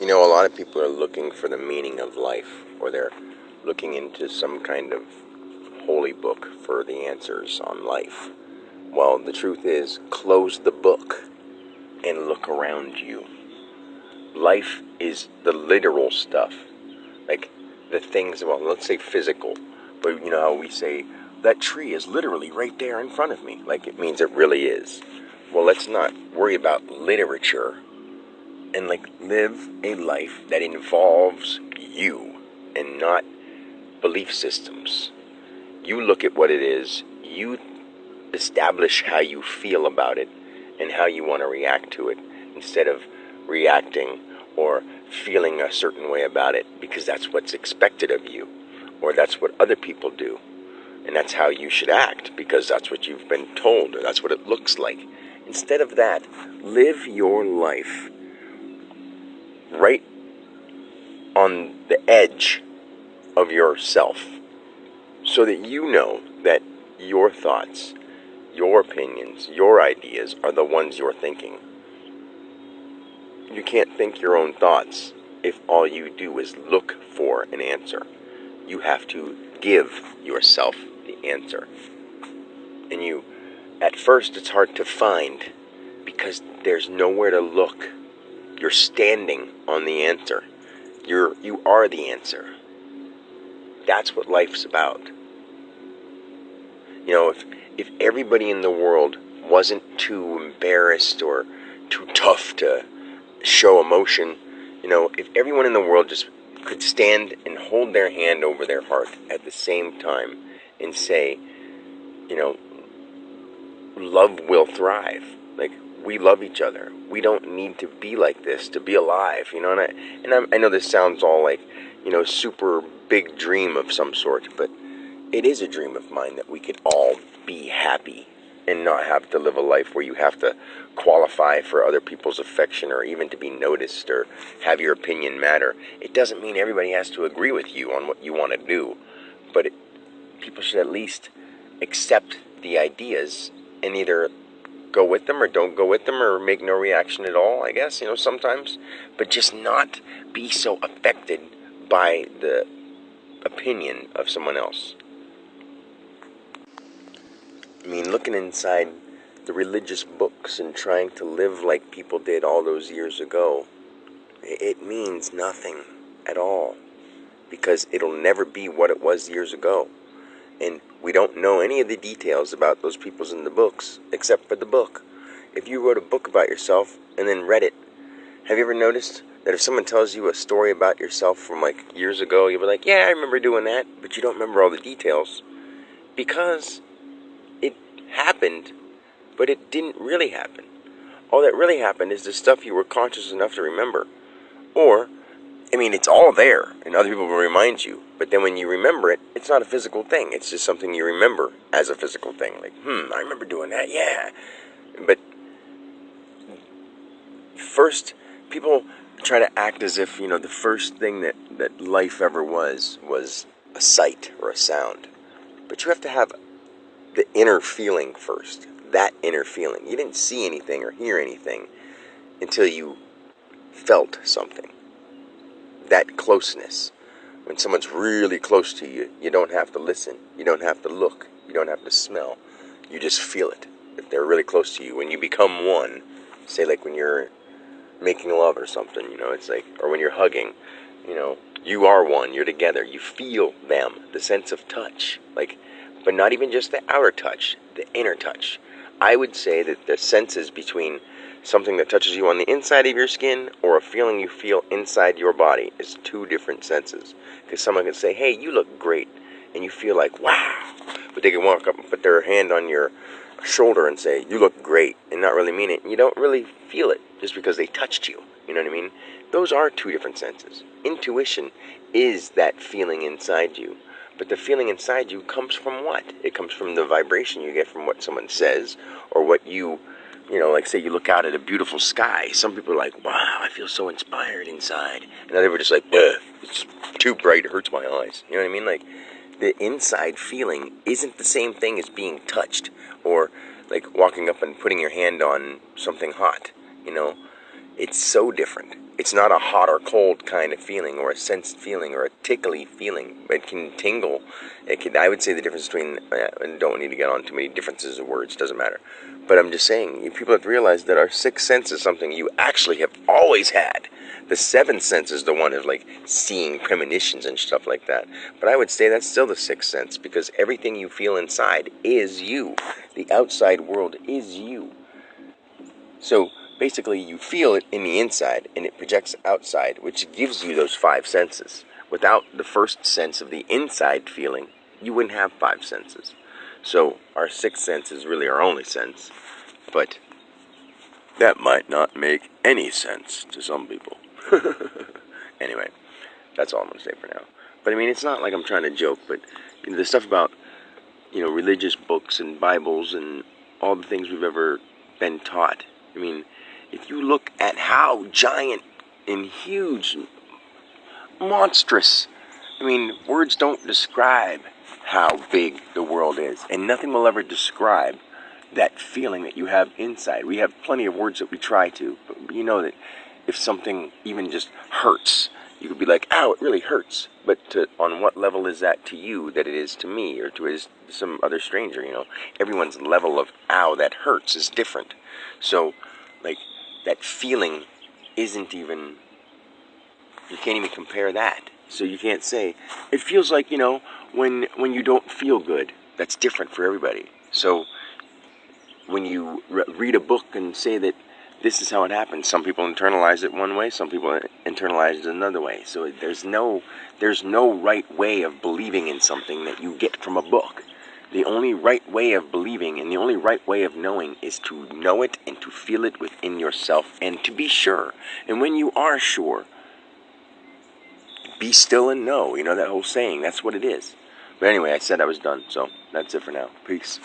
A lot of people are looking for the meaning of life, or they're looking into some kind of holy book for the answers on life. Well, the truth is, close the book and look around you. Life is the literal stuff, like the things, well, let's say physical, but you know how we say, that tree is literally right there in front of me, like it means it really is. Well, let's not worry about literature and live a life that involves you and not belief systems. You look at what it is, you establish how you feel about it and how you want to react to it, instead of reacting or feeling a certain way about it because that's what's expected of you, or that's what other people do, and that's how you should act because that's what you've been told, or that's what it looks like. Instead of that, live your life right on the edge of yourself, so that you know that your thoughts, your opinions, your ideas are the ones you're thinking. You can't think your own thoughts if all you do is look for an answer. You have to give yourself the answer. And at first it's hard to find because there's nowhere to look. You're standing on the answer. You are the answer. That's what life's about. If everybody in the world wasn't too embarrassed or too tough to show emotion, if everyone in the world just could stand and hold their hand over their heart at the same time and say, love will thrive. We love each other. We don't need to be like this to be alive, and I know this sounds all like, super big dream of some sort, but it is a dream of mine that we could all be happy and not have to live a life where you have to qualify for other people's affection or even to be noticed or have your opinion matter. It doesn't mean everybody has to agree with you on what you want to do, but people should at least accept the ideas and either go with them or don't go with them or make no reaction at all, I guess, sometimes, but just not be so affected by the opinion of someone else. Looking inside the religious books and trying to live like people did all those years ago, it means nothing at all, because it'll never be what it was years ago. And we don't know any of the details about those peoples in the books, except for the book. If you wrote a book about yourself and then read it, have you ever noticed that if someone tells you a story about yourself from years ago, you'll be like, yeah, I remember doing that, but you don't remember all the details. Because it happened, but it didn't really happen. All that really happened is the stuff you were conscious enough to remember. Or, it's all there, and other people will remind you. But then when you remember it, it's not a physical thing. It's just something you remember as a physical thing. I remember doing that, yeah. But first, people try to act as if, the first thing that life ever was a sight or a sound. But you have to have the inner feeling first. That inner feeling. You didn't see anything or hear anything until you felt something. That closeness. When someone's really close to you, you don't have to listen. You don't have to look. You don't have to smell. You just feel it. If they're really close to you. When you become one, say when you're making love or something, it's or when you're hugging, you are one. You're together. You feel them. The sense of touch. But not even just the outer touch, the inner touch. I would say that the senses between something that touches you on the inside of your skin or a feeling you feel inside your body is two different senses. Because someone can say, hey, you look great, and you feel like, wow. But they can walk up and put their hand on your shoulder and say, you look great, and not really mean it. And you don't really feel it just because they touched you. You know what I mean? Those are two different senses. Intuition is that feeling inside you. But the feeling inside you comes from what? It comes from the vibration you get from what someone says, or what you, say you look out at a beautiful sky. Some people are like, wow, I feel so inspired inside. And others are just like, it's too bright, it hurts my eyes. You know what I mean? The inside feeling isn't the same thing as being touched, or walking up and putting your hand on something hot. It's so different. It's not a hot or cold kind of feeling, or a sensed feeling, or a tickly feeling. It can tingle. I would say the difference between, and don't need to get on too many differences of words, doesn't matter. But I'm just saying, people have to realize that our sixth sense is something you actually have always had. The seventh sense is the one of like seeing premonitions and stuff like that. But I would say that's still the sixth sense, because everything you feel inside is you. The outside world is you. So basically you feel it in the inside and it projects outside, which gives you those five senses. Without the first sense of the inside feeling, you wouldn't have five senses. So our sixth sense is really our only sense, but that might not make any sense to some people. Anyway, that's all I'm going to say for now. But I mean, it's not like I'm trying to joke, but the stuff about, religious books and Bibles and all the things we've ever been taught. I mean, if you look at how giant and huge, monstrous, words don't describe how big the world is. And nothing will ever describe that feeling that you have inside. We have plenty of words that we try to, but you know that if something even just hurts, you could be like, ow, it really hurts. But on what level is that to you that it is to me or to some other stranger, Everyone's level of, ow, that hurts is different. So, that feeling isn't even, you can't even compare that. So you can't say, it feels like, when you don't feel good. That's different for everybody. So when you read a book and say that this is how it happens, some people internalize it one way, some people internalize it another way. So there's no right way of believing in something that you get from a book. The only right way of believing and the only right way of knowing is to know it and to feel it within yourself and to be sure. And when you are sure, be still and know. That whole saying, that's what it is. But anyway, I said I was done, so that's it for now. Peace.